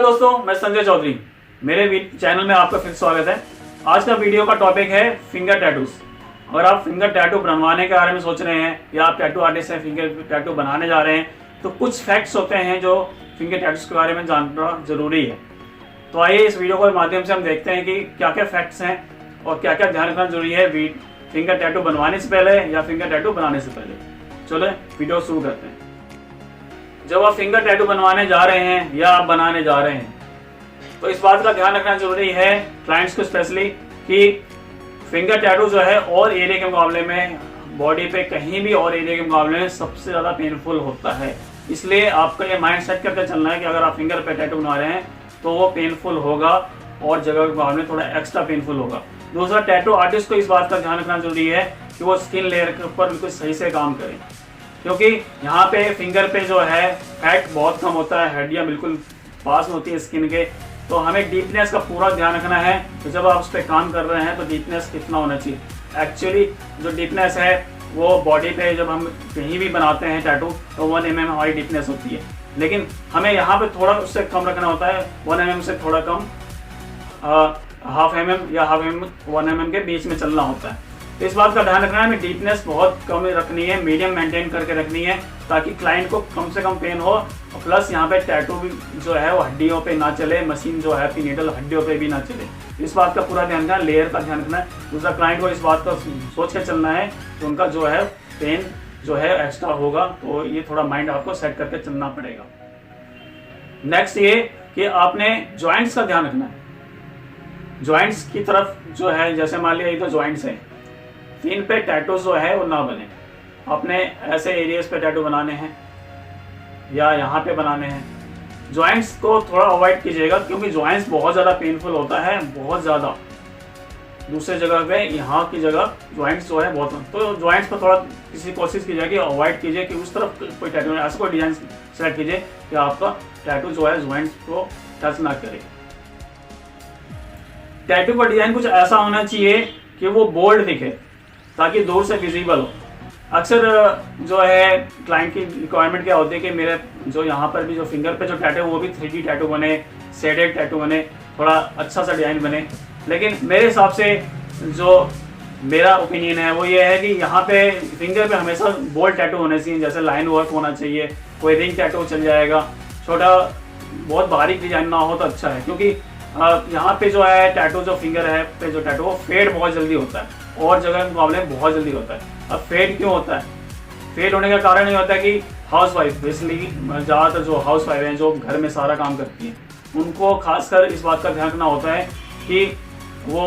दोस्तों, मैं संजय चौधरी। मेरे चैनल में आपका फिर स्वागत है। आज का वीडियो का टॉपिक है फिंगर टैटूज। अगर आप फिंगर टैटू बनवाने के बारे में सोच रहे हैं या आप टैटू आर्टिस्ट हैं, फिंगर टैटू बनाने जा रहे हैं, तो कुछ फैक्ट्स होते हैं जो फिंगर टैटूज के बारे में जानना जरूरी है। तो आइए इस वीडियो के माध्यम से हम देखते हैं कि क्या क्या फैक्ट्स हैं और क्या क्या ध्यान रखना जरूरी है फिंगर टैटू बनवाने से पहले या फिंगर टैटू बनाने से पहले। चलो वीडियो शुरू करते हैं। जब आप फिंगर टैटू बनवाने जा रहे हैं या आप बनाने जा रहे हैं तो इस बात का ध्यान रखना जरूरी है क्लाइंट्स को स्पेशली कि फिंगर टैटू जो है और एरिया के मुकाबले में, बॉडी पे कहीं भी और एरिया के मुकाबले में सबसे ज़्यादा पेनफुल होता है। इसलिए आपका ये माइंड सेट करके चलना है कि अगर आप फिंगर पे टैटू बना रहे हैं तो वो पेनफुल होगा और जगह के मुकाबले में थोड़ा एक्स्ट्रा पेनफुल होगा। दूसरा, टैटू आर्टिस्ट को इस बात का ध्यान रखना जरूरी है कि वो स्किन लेयर के ऊपर बिल्कुल सही से काम करें, क्योंकि यहाँ पे फिंगर पे जो है फैट बहुत कम होता है, हड्डियाँ बिल्कुल पास होती है स्किन के। तो हमें डीपनेस का पूरा ध्यान रखना है। तो जब आप उस पर काम कर रहे हैं तो डीपनेस कितना होना चाहिए। एक्चुअली जो डीपनेस है वो बॉडी पे जब हम कहीं भी बनाते हैं टैटू तो 1 mm हमारी डीपनेस होती है, लेकिन हमें यहाँ पे थोड़ा उससे कम रखना होता है। 1 mm से थोड़ा कम, 1/2 mm या 1 mm के बीच में चलना होता है। तो इस बात का ध्यान रखना है, हमें डीपनेस बहुत कम रखनी है, मीडियम मेंटेन करके रखनी है ताकि क्लाइंट को कम से कम पेन हो। और प्लस यहाँ पे टैटू भी जो है वो हड्डियों पे ना चले, मशीन जो है नीडल हड्डियों पे भी ना चले। इस बात का पूरा ध्यान रखना है, लेयर का ध्यान रखना है। दूसरा, क्लाइंट को इस बात का सोच के चलना है कि उनका जो है पेन जो है एक्स्ट्रा होगा, तो ये थोड़ा माइंड आपको सेट करके चलना पड़ेगा। नेक्स्ट ये कि आपने ज्वाइंट्स का ध्यान रखना है। ज्वाइंट्स की तरफ जो है, जैसे मान लिया ये तो ज्वाइंट्स है, इन पे टैटू जो है वो ना बने। अपने ऐसे एरियाज पे टैटू बनाने हैं या यहाँ पे बनाने हैं, ज्वाइंट्स को थोड़ा अवॉइड कीजिएगा, क्योंकि ज्वाइंट्स बहुत ज़्यादा पेनफुल होता है, बहुत ज़्यादा। दूसरे जगह पे यहाँ की जगह ज्वाइंट्स जो है बहुत, तो ज्वाइंट्स पर थोड़ा कोशिश कीजिए कि अवॉइड कीजिए कि उस तरफ कोई टैटू, ऐसा कोई डिजाइन सेलेक्ट कीजिए कि आपका टैटू जो है ज्वाइंट्स को टच ना करे। टैटू का डिजाइन कुछ ऐसा होना चाहिए कि वो बोल्ड दिखे ताकि दूर से विजिबल हो। अक्सर जो है क्लाइंट की रिक्वायरमेंट क्या होती है कि मेरे जो यहाँ पर भी जो फिंगर पे जो टैटू वो भी 3D टैटू बने, शेडेड टैटू बने, थोड़ा अच्छा सा डिजाइन बने। लेकिन मेरे हिसाब से जो मेरा ओपिनियन है वो ये है कि यहाँ पे फिंगर पे हमेशा बोल्ड टैटू होने चाहिए, जैसे लाइन वर्क होना चाहिए, कोई रिंग टैटू चल जाएगा, छोटा बहुत बारीक डिजाइन ना हो तो अच्छा है। क्योंकि यहाँ पे जो है टैटू, जो फिंगर है पे जो टैटू वो फेड बहुत जल्दी होता है और जगह के मुकाबले में बहुत जल्दी होता है। अब फेड क्यों होता है? फेड होने का कारण ये होता है कि हाउस वाइफ, बेसिकली ज़्यादातर जो हाउस वाइफ हैं जो घर में सारा काम करती हैं, उनको खासकर इस बात का ध्यान रखना होता है कि वो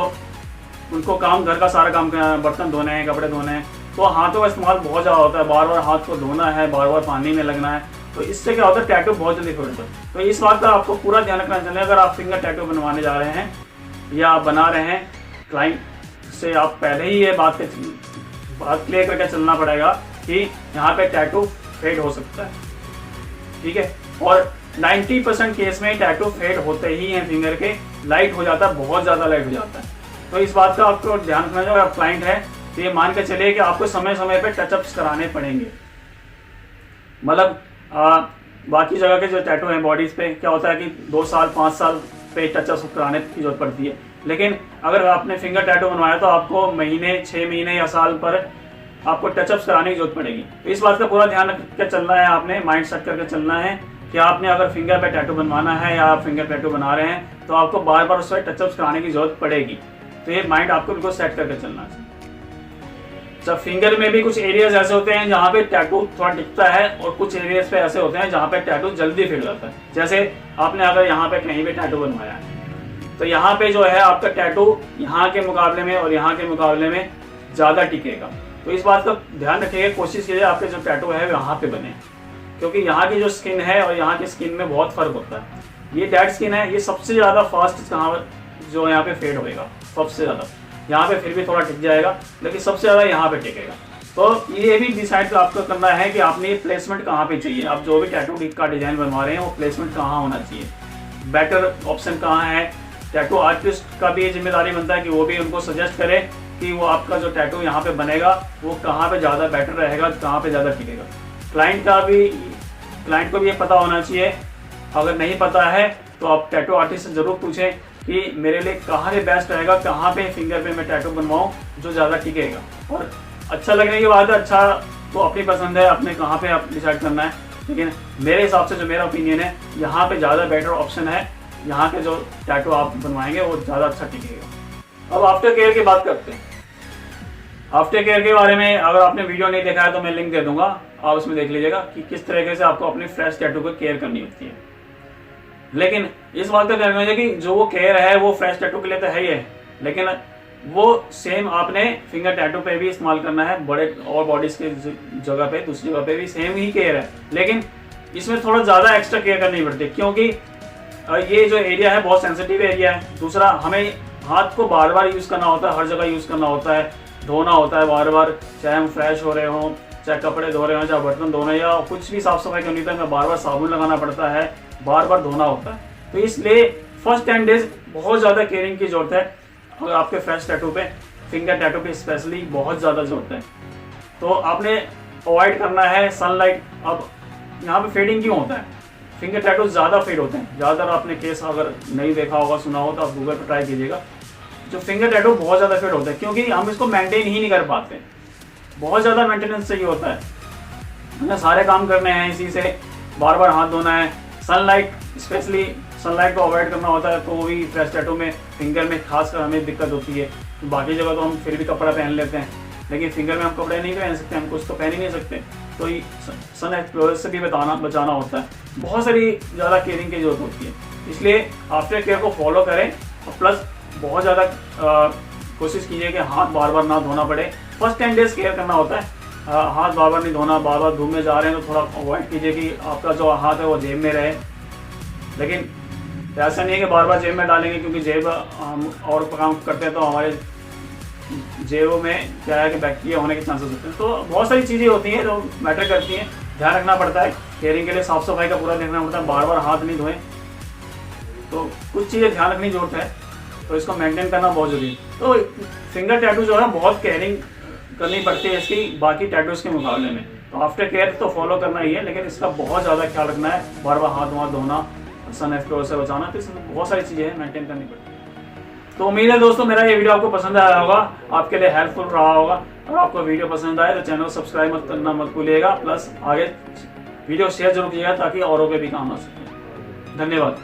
उनको काम, घर का सारा काम, बर्तन धोने हैं, कपड़े धोने हैं, तो हाथों का इस्तेमाल बहुत ज़्यादा होता है, बार बार हाथ को धोना है, बार बार पानी में लगना है। तो इससे क्या होता है, टैटू बहुत जल्दी फेड होता है। तो इस बात का आपको पूरा ध्यान रखना चाहिए। अगर आप फिंगर टैटू बनवाने जा रहे हैं या आप बना रहे हैं, क्लाइंट से आप पहले ही ये बात क्लियर करके चलना पड़ेगा कि यहाँ पे टैटू फेड हो सकता है, ठीक है। और 90% केस में टैटू फेड होते ही हैं फिंगर के, लाइट हो जाता है, बहुत ज़्यादा लाइट हो जाता है। तो इस बात का आपको ध्यान रखना है। अगर आप क्लाइंट है तो ये मान के चलिए कि आपको समय समय पे टचअप्स कराने पड़ेंगे। मतलब बाकी जगह के जो टैटू हैं बॉडीज पे क्या होता है कि 2 साल 5 साल पे टचअप्स कराने की जरूरत पड़ती है, लेकिन अगर आपने फिंगर टैटू बनवाया तो आपको महीने, 6 महीने या साल पर आपको टचअप्स कराने की जरूरत पड़ेगी। तो इस बात का पूरा ध्यान रखकर चलना है, आपने माइंड सेट करके चलना है कि आपने अगर फिंगर पे टैटू बनवाना है या आप फिंगर टैटू बना रहे हैं तो आपको बार बार उस पर टचअप्स कराने की जरूरत पड़ेगी। तो ये माइंड आपको बिल्कुल सेट करके चलना है। जब फिंगर में भी कुछ एरियाज ऐसे होते हैं जहाँ पे टैटू थोड़ा टिकता है और कुछ एरियाज पे ऐसे होते हैं जहाँ पे टैटू जल्दी फिट जाता है। जैसे आपने अगर यहाँ पे कहीं भी टैटू बनवाया है तो यहाँ पे जो है आपका टैटू यहाँ के मुकाबले में और यहाँ के मुकाबले में ज़्यादा टिकेगा। तो इस बात का ध्यान रखिएगा, कोशिश कीजिए आपके जो टैटू है यहाँ पे बने, क्योंकि यहाँ की जो स्किन है और यहाँ की स्किन में बहुत फर्क होता है। ये डेड स्किन है, ये सबसे ज़्यादा फास्ट जो यहाँ पे फेड होएगा, सबसे ज़्यादा। यहाँ पे फिर भी थोड़ा टिक जाएगा, लेकिन सबसे ज़्यादा यहाँ पे टिकेगा। तो ये भी डिसाइड आपको करना है कि आपने ये प्लेसमेंट कहाँ पे चाहिए। आप जो भी टैटू का डिजाइन बनवा रहे हैं वो प्लेसमेंट कहाँ होना चाहिए, बेटर ऑप्शन कहाँ है। टैटू आर्टिस्ट का भी ये जिम्मेदारी बनता है कि वो भी उनको सजेस्ट करे कि वो आपका जो टैटू यहाँ पे बनेगा वो कहाँ पे ज़्यादा बेटर रहेगा, कहाँ पे ज़्यादा टिकेगा। क्लाइंट को भी ये पता होना चाहिए। अगर नहीं पता है तो आप टैटू आर्टिस्ट से ज़रूर पूछें कि मेरे लिए कहाँ पे बेस्ट रहेगा, कहाँ पे फिंगर पे मैं टैटू बनवाऊँ जो ज़्यादा टिकेगा। और अच्छा लगने की बात है, अच्छा तो अपनी पसंद है, अपने कहाँ पे आप डिसाइड करना है, लेकिन मेरे हिसाब से जो मेरा ओपिनियन है, यहाँ पे ज़्यादा बेटर ऑप्शन है, यहाँ के जो टैटू आप बनवाएंगे वो ज़्यादा अच्छा टिकेगा। अब आफ्टर केयर की बात करते हैं। आफ्टर केयर के बारे में अगर आपने वीडियो नहीं देखा है तो मैं लिंक दे दूंगा, आप उसमें देख लीजिएगा कि किस तरीके से आपको अपनी फ्रेश टैटू को केयर करनी होती है। लेकिन इस बात का ध्यान रखिए कि जो वो केयर है वो फ्रेश टैटू के लिए तो है ही है, लेकिन वो सेम आपने फिंगर टैटू पे भी इस्तेमाल करना है, बड़े और बॉडीज के जगह पे, दूसरी जगह पे भी सेम ही केयर है, लेकिन इसमें थोड़ा ज़्यादा एक्स्ट्रा केयर करनी पड़ती है क्योंकि ये जो एरिया है बहुत सेंसिटिव एरिया है। दूसरा, हमें हाथ को बार बार यूज़ करना होता है, हर जगह यूज़ करना होता है, धोना होता है बार बार, चाहे हम फ्रेश हो रहे हों, चाहे कपड़े धो रहे हों, चाहे बर्तन धो रहे हैं, या कुछ भी साफ सफाई करनी होती है, हमें बार बार साबुन लगाना पड़ता है, बार बार धोना होता है। तो इसलिए फर्स्ट 10 डेज बहुत ज़्यादा केयरिंग की जरूरत है। अगर आपके फ्रेश टैटू पे, फिंगर टैटू पे स्पेशली बहुत ज़्यादा जरूरत है। तो आपने अवॉइड करना है सनलाइट। अब यहाँ पे फेडिंग क्यों होता है? फिंगर टैटू ज़्यादा फेड होते हैं। ज़्यादातर आपने केस अगर नहीं देखा होगा, सुना हो, तो आप गूगल पर ट्राई कीजिएगा। जो फिंगर टैटू बहुत ज़्यादा फेड होता है क्योंकि हम इसको मेंटेन ही नहीं कर पाते, बहुत ज़्यादा मेंटेनेंस चाहिए होता है, हमें सारे काम करने हैं, इसी से बार बार हाथ धोना है। सनलाइट, स्पेशली सनलाइट को अवॉइड करना होता है, तो वो भी फ्रेश टैटू में, फिंगर में खासकर हमें दिक्कत होती है। तो बाकी जगह तो हम फिर भी कपड़ा पहन लेते हैं, लेकिन फिंगर में हम कपड़े नहीं पहन सकते, हम कुछ तो पहन ही नहीं सकते। तो सन एक्सप्लोजर से भी बचाना होता है, बहुत सारी ज़्यादा केयरिंग की जरूरत होती है। इसलिए आफ्टर केयर को फॉलो करें और प्लस बहुत ज़्यादा कोशिश कीजिए कि हाथ बार बार ना धोना पड़े। फर्स्ट 10 डेज केयर करना होता है, हाथ बार बार नहीं धोना। बार बार धूप में जा रहे हैं तो थोड़ा अवॉइड कीजिए कि आपका जो हाथ है वो जेब में रहे, लेकिन ऐसा नहीं है कि बार बार जेब में डालेंगे, क्योंकि जेब हम और काम करते हैं तो हमारे जेबों में क्या है कि बैक्टीरिया होने के चांसेस होते हैं। तो बहुत सारी चीज़ें होती हैं जो मैटर करती हैं, ध्यान रखना पड़ता है। केयरिंग के लिए साफ़ सफाई का पूरा देखना पड़ता है, बार बार हाथ नहीं धोएं। तो कुछ चीज़ें ध्यान रखने की जरूरत है, तो इसको मेंटेन करना बहुत जरूरी है। तो फिंगर टैटू जो है बहुत केयरिंग करनी पड़ती है इसकी बाकी टैटूज़ के मुकाबले में। तो आफ्टर केयर तो फॉलो करना ही है, लेकिन इसका बहुत ज़्यादा ख्याल रखना है, बार बार हाथ धोना, सन एक्सप्लोजर से बचाना, तो इसमें बहुत सारी चीज़ें हैं मेंटेन करनी पड़ती है। तो उम्मीद है दोस्तों मेरा ये वीडियो आपको पसंद आया होगा, आपके लिए हेल्पफुल रहा होगा। और आपको वीडियो पसंद आए तो चैनल सब्सक्राइब मत करना मत भूलिएगा, प्लस आगे वीडियो शेयर जरूर कीजिएगा ताकि औरों पे भी काम आ सके। धन्यवाद।